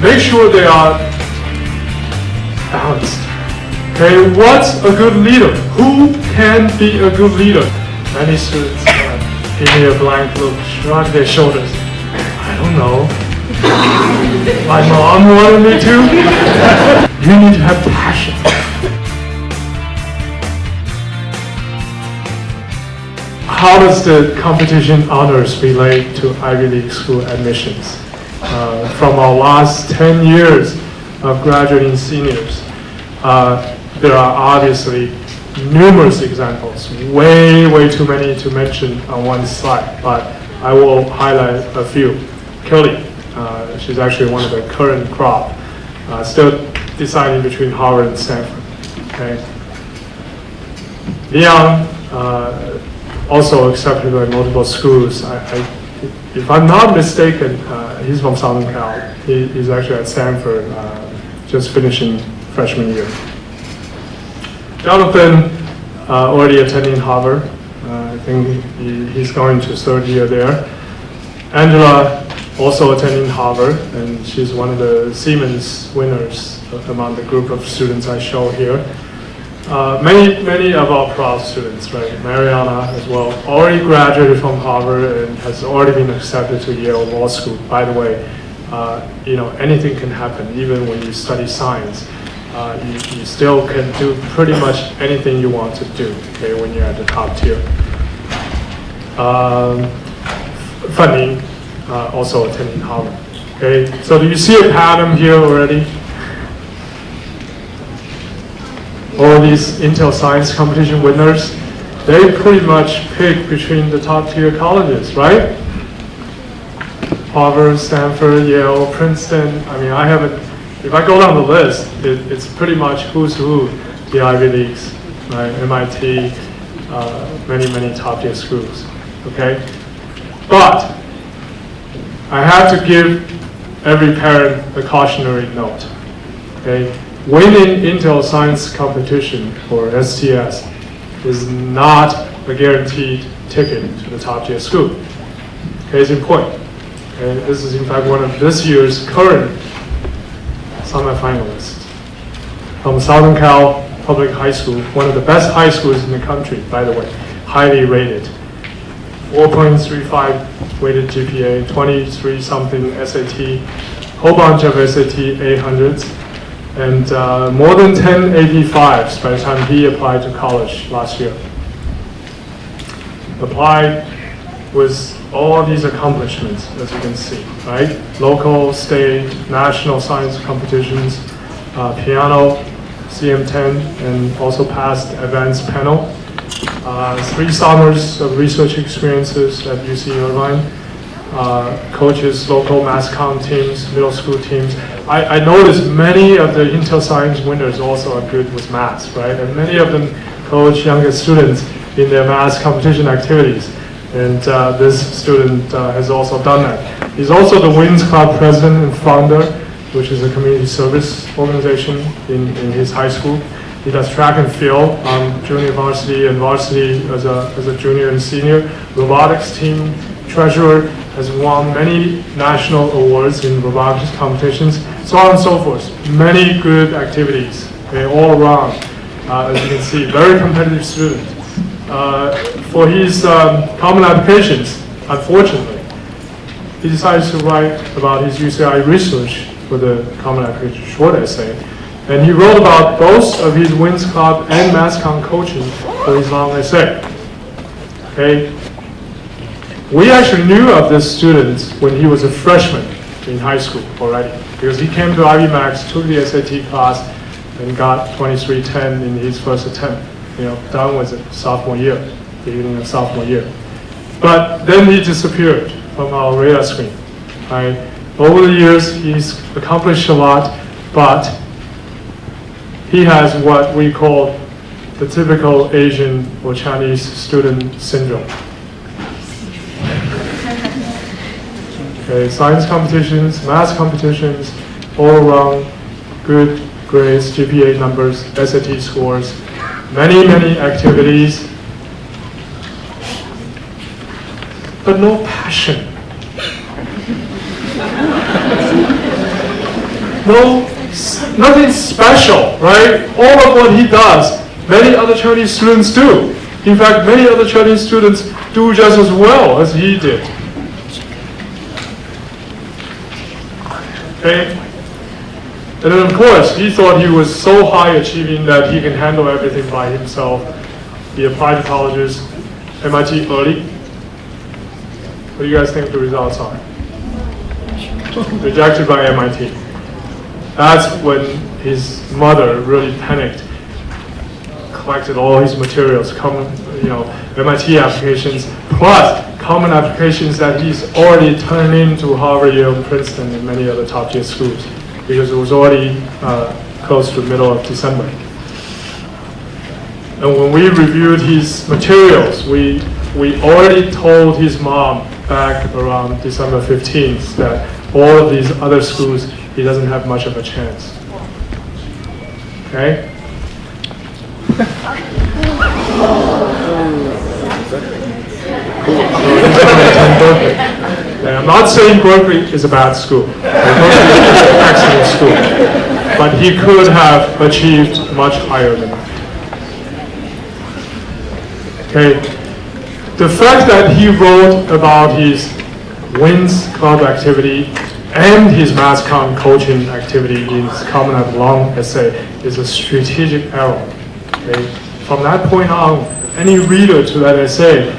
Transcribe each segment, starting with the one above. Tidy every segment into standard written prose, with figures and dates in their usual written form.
make sure they are balanced. Okay, what's a good leader? Who can be a good leader? Many students give me a blank look, shrug their shoulders. I don't know. My mom wanted me to. You need to have passion. How does the competition honors relate to Ivy League school admissions? From our last 10 years of graduating seniors, there are obviously numerous examples, way too many to mention on one slide, but I will highlight a few. Kelly, she's actually one of the current crop, still deciding between Harvard and Stanford. Okay. Leon, also accepted by multiple schools. If I'm not mistaken, he's from Southern Cal. He's actually at Stanford, just finishing freshman year. Jonathan, already attending Harvard. I think he's going to third year there. Angela, also attending Harvard, and she's one of the Siemens winners among the group of students I show here. Many of our proud students, right? Mariana as well, already graduated from Harvard and has already been accepted to Yale Law School. By the way, anything can happen, even when you study science. You still can do pretty much anything you want to do, okay, when you're at the top tier. Fanning, also attending Harvard. Okay, so do you see a pattern here already? All these Intel Science competition winners, they pretty much pick between the top tier colleges, right? Harvard, Stanford, Yale, Princeton. I mean, I haven't, if I go down the list, it's pretty much who's who, the Ivy Leagues, right? MIT, many top tier schools, okay? But I have to give every parent a cautionary note, okay? Winning Intel Science competition, or STS, is not a guaranteed ticket to the top tier school. Okay, it's important. Okay, this is in fact one of this year's current semifinalists from Southern Cal Public High School, one of the best high schools in the country, by the way, highly rated. 4.35 weighted GPA, 23 something SAT, whole bunch of SAT 800s, and more than 10 AP5s by the time he applied to college last year. Applied with all these accomplishments, as you can see, right? Local, state, national science competitions, piano, CM10, and also passed advanced panel. 3 summers of research experiences at UC Irvine. Coaches local mass comm teams, middle school teams. I noticed many of the Intel Science winners also are good with math, right? And many of them coach younger students in their math competition activities. And this student has also done that. He's also the Wings Club president and founder, which is a community service organization in his high school. He does track and field on junior varsity and varsity as a junior and senior. Robotics team treasurer, has won many national awards in robotics competitions, so on and so forth. Many good activities, okay, all around. As you can see, very competitive student. For his common applications, unfortunately, he decided to write about his UCI research for the common application short essay. And he wrote about both of his Wings Club and MassCom coaching for his long essay. Okay. We actually knew of this student when he was a freshman in high school already, because he came to IvyMax, took the SAT class, and got 2310 in his first attempt. Done with it sophomore year, beginning of sophomore year. But then he disappeared from our radar screen. Right? Over the years, he's accomplished a lot, but he has what we call the typical Asian or Chinese student syndrome. Okay, science competitions, math competitions, all around, good grades, GPA numbers, SAT scores, many activities, but no passion. nothing special, right? All of what he does, many other Chinese students do. In fact, many other Chinese students do just as well as he did. Okay? And then of course, he thought he was so high achieving that he can handle everything by himself. He applied to colleges, MIT early. What do you guys think the results are? Rejected by MIT. That's when his mother really panicked, collected all his materials, MIT applications, plus common applications that he's already turned into Harvard, Yale, Princeton, and many other top-tier schools, because it was already close to the middle of December. And when we reviewed his materials, we already told his mom back around December 15th that all of these other schools, he doesn't have much of a chance. Okay? And I'm not saying Berkeley is a bad school. Berkeley is an excellent school. But he could have achieved much higher than that. Okay? The fact that he wrote about his WINS club activity and his mass comm coaching activity in his Common App long essay is a strategic error. Okay? From that point on, any reader to that essay,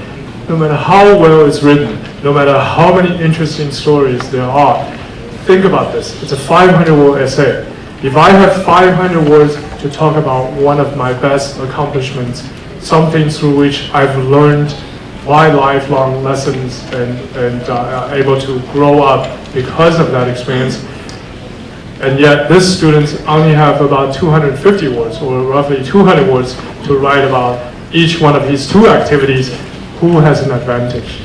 no matter how well it's written, no matter how many interesting stories there are, think about this. It's a 500-word essay. If I have 500 words to talk about one of my best accomplishments, something through which I've learned my lifelong lessons and able to grow up because of that experience, and yet this students only have about 250 words or roughly 200 words to write about each one of his two activities, who has an advantage?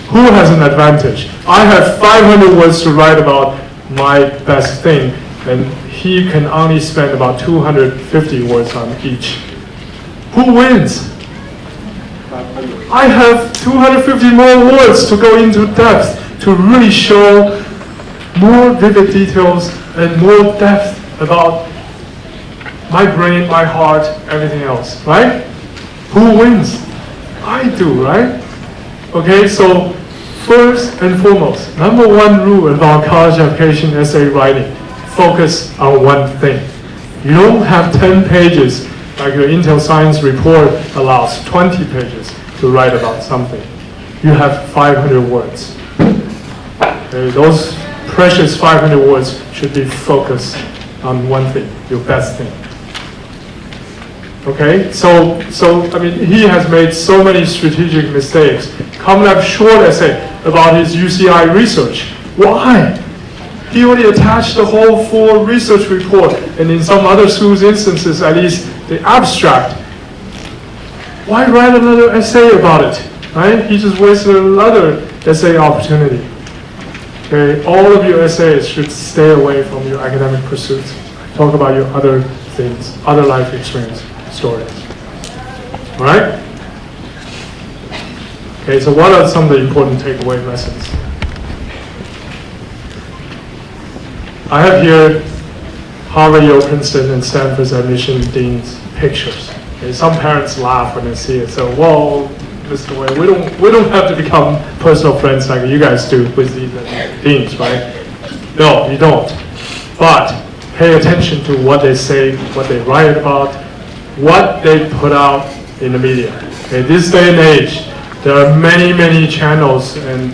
Who has an advantage? I have 500 words to write about my best thing, and he can only spend about 250 words on each. Who wins? I have 250 more words to go into depth to really show more vivid details and more depth about my brain, my heart, everything else, right? Who wins? I do, right? Okay, so first and foremost, number one rule about college application essay writing, focus on one thing. You don't have 10 pages like your Intel Science report allows 20 pages to write about something. You have 500 words. Okay, those precious 500 words should be focused on one thing, your best thing. Okay, so I mean, he has made so many strategic mistakes. Common App short essay about his UCI research. Why? He already attached the whole full research report, and in some other schools' instances, at least the abstract. Why write another essay about it? Right? He just wasted another essay opportunity. Okay, all of your essays should stay away from your academic pursuits. Talk about your other things, other life experience stories. All right? Okay, so what are some of the important takeaway lessons? I have here Harvard, Yale, Princeton, and Stanford's admission deans' pictures. Okay, some parents laugh when they see it. So, whoa, Mr. Wei, we don't have to become personal friends like you guys do with these deans, right? No, you don't. But pay attention to what they say, what they write about, what they put out in the media. Okay, this day and age, there are many, many channels and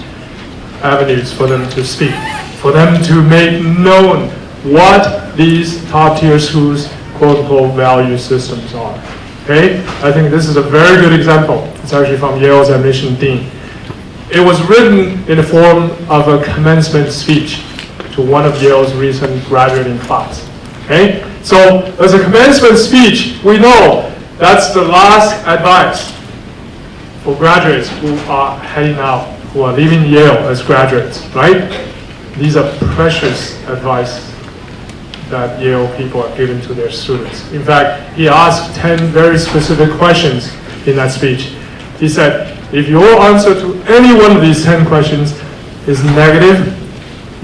avenues for them to speak, for them to make known what these top-tier schools' quote-unquote value systems are. Okay, I think this is a very good example. It's actually from Yale's admission dean. It was written in the form of a commencement speech to one of Yale's recent graduating class. Okay, so as a commencement speech, we know that's the last advice for graduates who are heading out, who are leaving Yale as graduates, right? These are precious advice that Yale people are giving to their students. In fact, he asked 10 very specific questions in that speech. He said, if your answer to any one of these 10 questions is negative,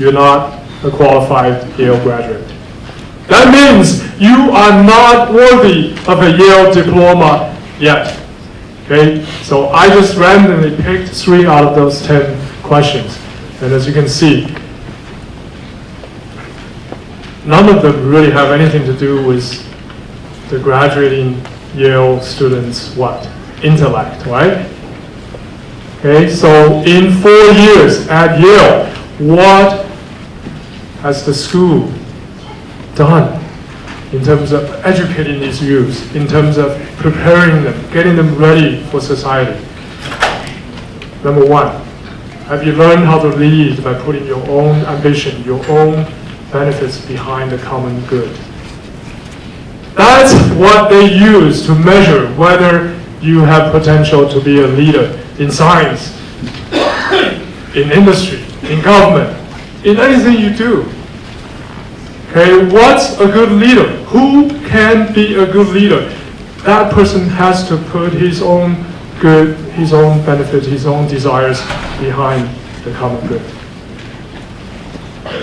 you're not a qualified Yale graduate. That means you are not worthy of a Yale diploma yet. Okay, so I just randomly picked 3 out of those 10 questions. And as you can see, none of them really have anything to do with the graduating Yale students' what? Intellect, right? Okay, so in 4 years at Yale, what has the school done in terms of educating these youths, in terms of preparing them, getting them ready for society? Number 1, have you learned how to lead by putting your own ambition, your own benefits behind the common good? That's what they use to measure whether you have potential to be a leader in science, in industry, in government, in anything you do. Okay, what's a good leader? Who can be a good leader? That person has to put his own good, his own benefit, his own desires behind the common good.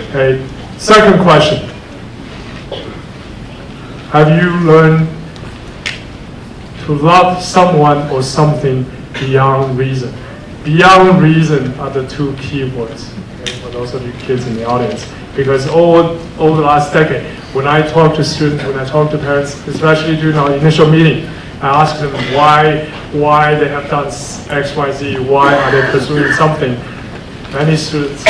Okay, second question. Have you learned to love someone or something beyond reason? Beyond reason are the 2 key words, okay, for those of you kids in the audience. Because over the last decade, when I talk to students, when I talk to parents, especially during our initial meeting, I ask them why they have done X, Y, Z, why are they pursuing something. Many students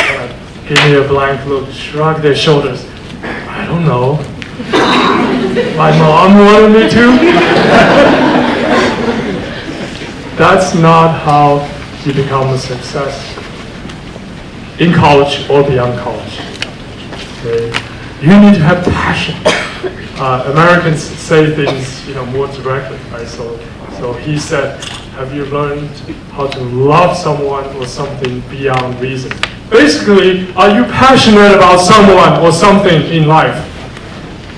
give me a blank look, shrug their shoulders. I don't know. My mom wanted me to. That's not how you become a success in college or beyond college. Okay? You need to have passion. Americans say things, more directly, right? So he said, have you learned how to love someone or something beyond reason? Basically, are you passionate about someone or something in life?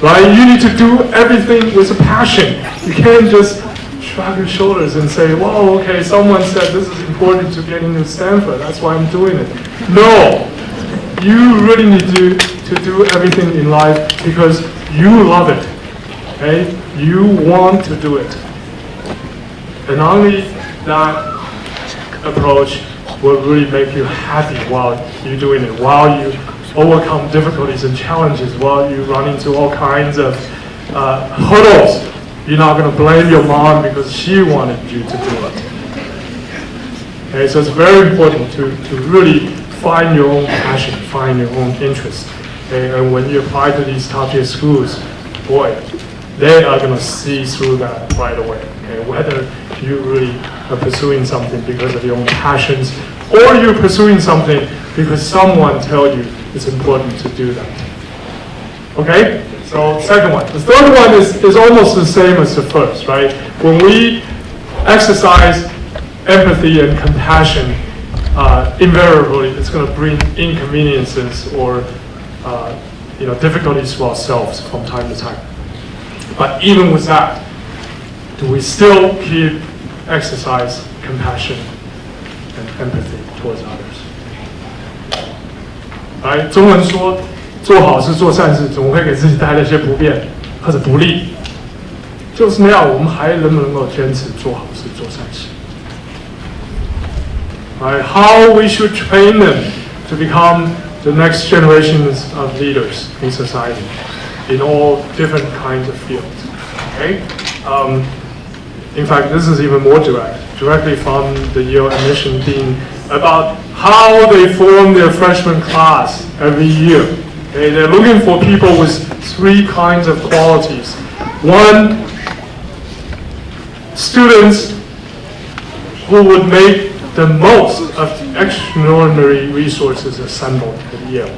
Right? You need to do everything with a passion. You can't just shrug your shoulders and say, well, okay, someone said this is important to get into Stanford, that's why I'm doing it. No, you really need to do everything in life because you love it, okay? You want to do it. And only that approach will really make you happy while you're doing it, while you overcome difficulties and challenges, while you run into all kinds of hurdles. You're not going to blame your mom because she wanted you to do it. Okay, so it's very important to really find your own passion, find your own interest. Okay, and when you apply to these top-tier schools, boy, they are going to see through that right away. Okay, whether you really are pursuing something because of your own passions, or you're pursuing something because someone tells you it's important to do that. Okay? So second one. The third one is almost the same as the first, right? When we exercise empathy and compassion, invariably it's going to bring inconveniences or difficulties to ourselves from time to time. But even with that, do we still keep exercise compassion and empathy towards others? Right? 中文说做好事做善事总会给自己带来一些不便或者不利，就是那样，我们还能不能够坚持做好事做善事？ Right? How we should train them to become the next generations of leaders in society in all different kinds of fields. Okay? In fact, this is even more directly from the Yale admission dean about how they form their freshman class every year. Okay? They're looking for people with 3 kinds of qualities. One, students who would make the most of extraordinary resources assembled at Yale.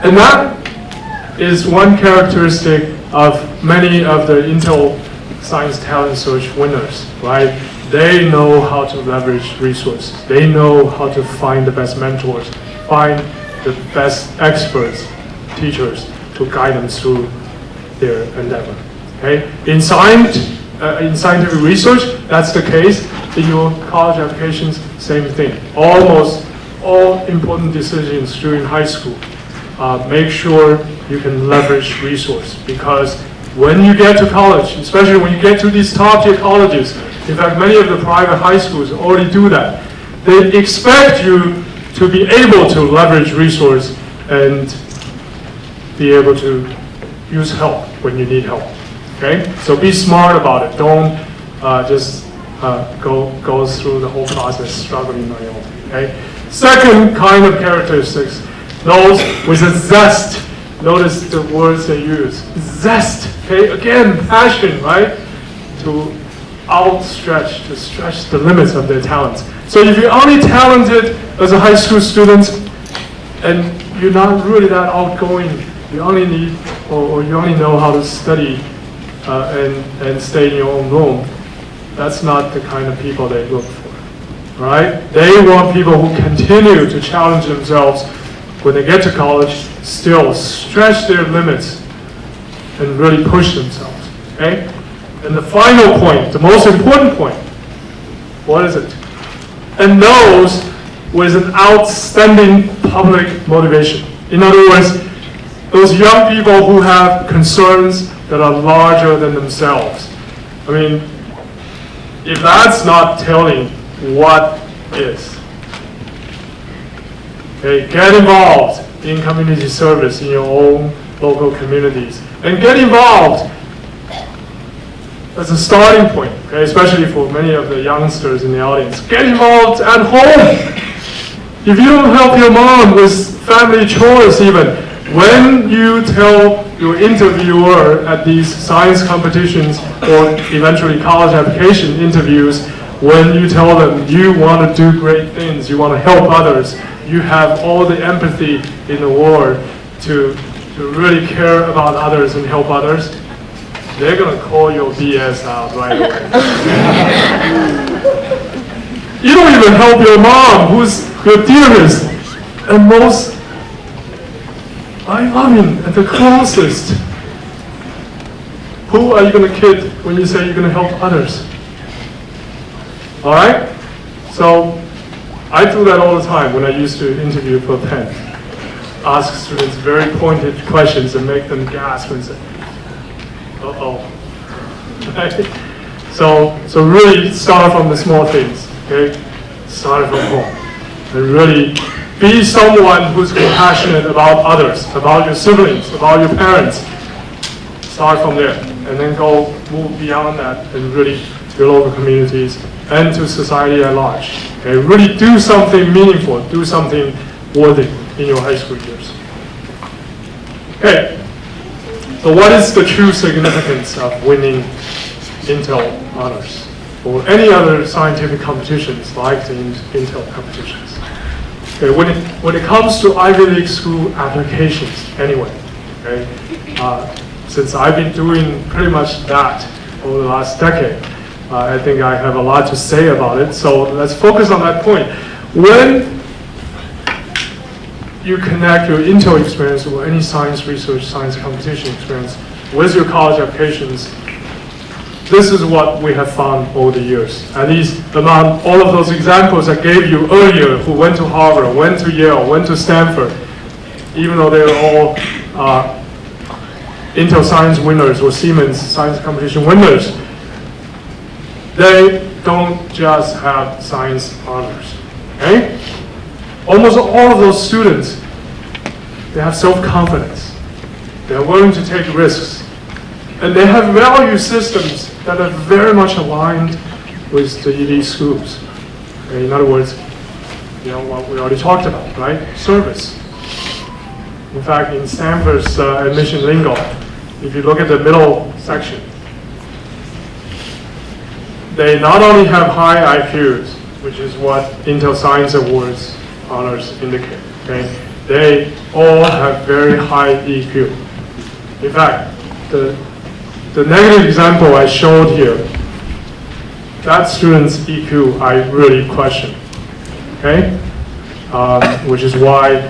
And that is one characteristic of many of the Intel Science Talent Search winners, right? They know how to leverage resources. They know how to find the best mentors, find the best experts, teachers to guide them through their endeavor. Okay? In scientific research, that's the case. In your college applications, same thing. Almost all important decisions during high school make sure you can leverage resource, because when you get to college, especially when you get to these top-tier colleges, in fact, many of the private high schools already do that. They expect you to be able to leverage resource and be able to use help when you need help. Okay, so be smart about it. Don't just go through the whole process struggling on your own. Okay. Second kind of characteristics, those with a zest. Notice the words they use. Zest. Okay, again, passion, right? To outstretch, to stretch the limits of their talents. So if you're only talented as a high school student and you're not really that outgoing, you only need, or you only know how to study and stay in your own room, that's not the kind of people they look for, right? They want people who continue to challenge themselves when they get to college, still stretch their limits and really push themselves, okay? And the final point, the most important point, what is it? And those with an outstanding public motivation. In other words, those young people who have concerns that are larger than themselves. I mean, if that's not telling, what is? Okay, get involved in community service in your own local communities. And get involved as a starting point, okay, especially for many of the youngsters in the audience. Get involved at home. If you don't help your mom with family chores even, when you tell your interviewer at these science competitions or eventually college application interviews, when you tell them you want to do great things, you want to help others, you have all the empathy in the world to really care about others and help others, they're going to call your BS out right away. You don't even help your mom, who's your dearest and most loving and the closest. Who are you going to kid when you say you're going to help others? All right? So I do that all the time when I used to interview for Penn. Ask students very pointed questions and make them gasp and say, uh-oh. Okay? So really start from the small things, okay? Start from home. And really be someone who's compassionate about others, about your siblings, about your parents. Start from there. And then move beyond that and really to your local communities and to society at large. Okay? Really do something meaningful, do something worthy in your high school years. Okay. So what is the true significance of winning Intel honors or any other scientific competitions like the Intel competitions? Okay, when it comes to Ivy League school applications, anyway, okay, since I've been doing pretty much that over the last decade, I think I have a lot to say about it. So let's focus on that point. When you connect your Intel experience or any science research, science competition experience with your college applications, this is what we have found over the years. At least among all of those examples I gave you earlier, who went to Harvard, went to Yale, went to Stanford, even though they were all Intel Science winners or Siemens Science Competition winners, they don't just have science honors. Okay? Almost all of those students, they have self-confidence. They're willing to take risks. And they have value systems that are very much aligned with the elite schools. Okay? In other words, you know what we already talked about, right? Service. In fact, in Stanford's admission lingo, if you look at the middle section, they not only have high IQs, which is what Intel Science Awards honors indicate, okay? They all have very high EQ. In fact, the negative example I showed here, that student's EQ I really question, okay? Which is why,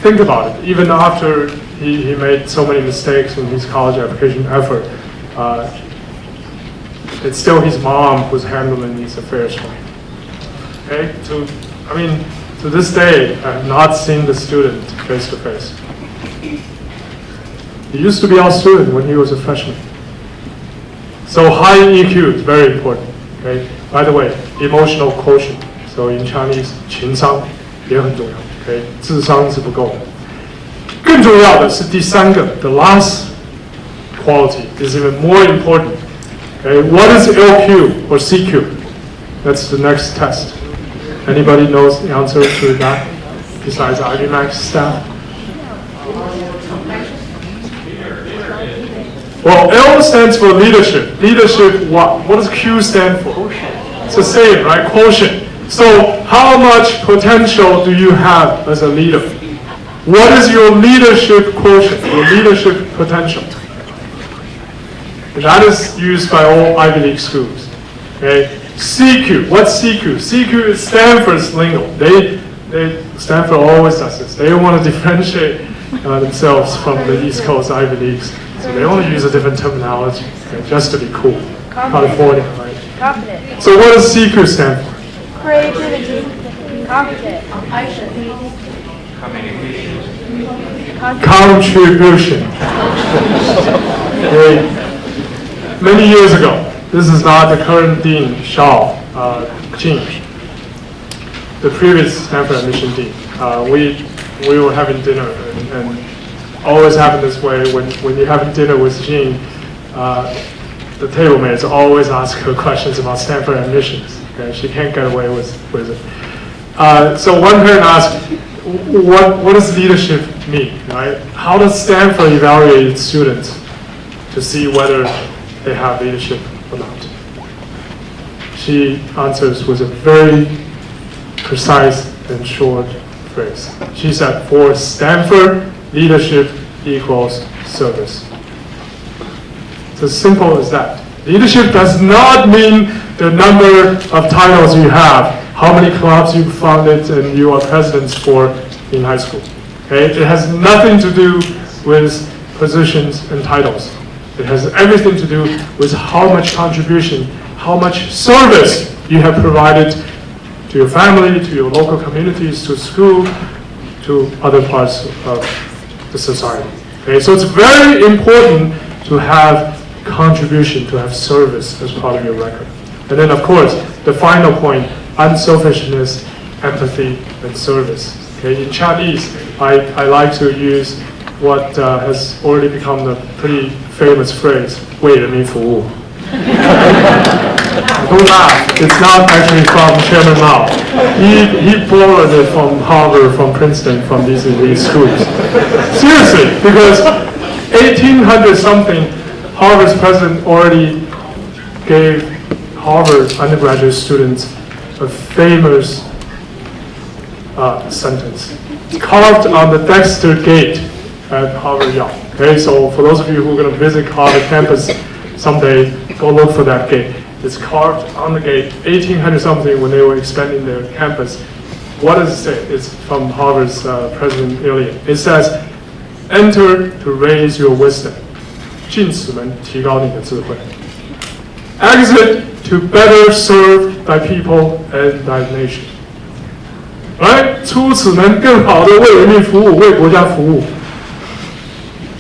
think about it, even after he made so many mistakes in his college application effort, it's still his mom who's handling these affairs for him. Okay, to To this day, I have not seen the student face to face. He used to be our student when he was a freshman. So high EQ is very important. Okay? By the way, emotional quotient. So in Chinese, 情商也很重要。Okay? 智商是不够的。更重要的是第三个 the last quality is even more important. Okay? What is LQ or CQ? That's the next test. Anybody knows the answer to that besides IvyMax staff? Well, L stands for leadership. Leadership what? What does Q stand for? It's the same, right? Quotient. So how much potential do you have as a leader? What is your leadership quotient, your leadership potential? That is used by all Ivy League schools. Okay? CQ, what's CQ? CQ is Stanford's lingo. Stanford always does this. They want to differentiate themselves from the East Coast Ivy Leagues. So they only use a different terminology, okay, just to be cool. California, right? Confident. So what does CQ stand for? Creativity. Confident. Contribution. Okay. Many years ago, this is not the current dean, Shao, Jing, the previous Stanford admission dean. We were having dinner, and always happen this way when you're having dinner with Jing, the table mates always ask her questions about Stanford admissions. Okay? She can't get away with it. So one parent asked, what does leadership mean? Right? How does Stanford evaluate its students to see whether they have leadership or not? She answers with a very precise and short phrase. She said, for Stanford, leadership equals service. It's as simple as that. Leadership does not mean the number of titles you have, how many clubs you founded and you are presidents for in high school. Okay? It has nothing to do with positions and titles. It has everything to do with how much contribution, how much service you have provided to your family, to your local communities, to school, to other parts of the society. Okay? So it's very important to have contribution, to have service as part of your record. And then, of course, the final point, unselfishness, empathy, and service. Okay? In Chinese, I like to use what has already become a pretty famous phrase, 为人民服务. Don't laugh, it's not actually from Chairman Mao. He borrowed it from Harvard, from Princeton, from these schools. Seriously, because 1800 something, Harvard's president already gave Harvard undergraduate students a famous sentence, carved on the Dexter Gate at Harvard Yard. Okay, so for those of you who are going to visit Harvard campus someday, go look for that gate. It's carved on the gate, 1800 something, when they were expanding their campus. What does it say? It's from Harvard's President Eliot. It says, enter to raise your wisdom. 进此门提高你的智慧. Exit to better serve thy people and thy nation. Right? 出此门更好的为人民服务，为国家服务.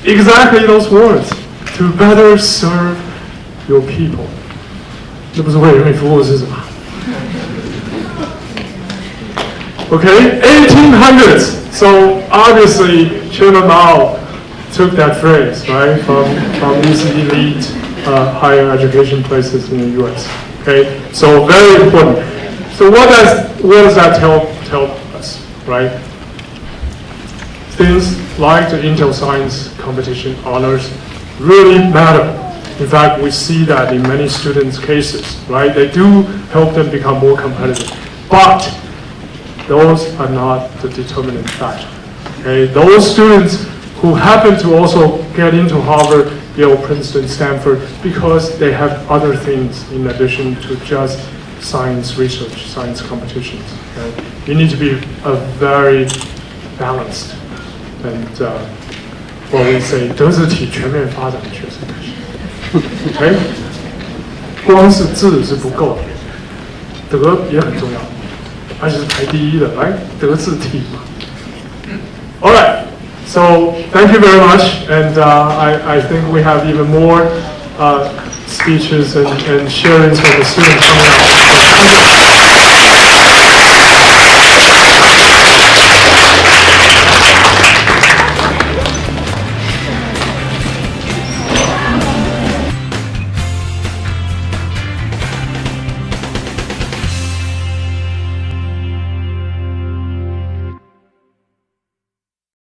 Exactly those words. To better serve your people. 这不是为人民服务是什么? Okay, 1800s. So obviously, Chairman Mao took that phrase, right, from these elite higher education places in the U.S. Okay, so very important. So what does that tell us, right? Things like the Intel Science Competition honors really matter. In fact, we see that in many students' cases, right? They do help them become more competitive. But those are not the determinant factor. Okay? Those students who happen to also get into Harvard, Yale, Princeton, Stanford, because they have other things in addition to just science research, science competitions. Okay? You need to be a very balanced and what we say, 德智体全面发展的学生。Okay? 光是智是不够的，德也很重要，而且是排第一的，来德智体。All right, so thank you very much, and I think we have even more speeches and sharings from the students coming out.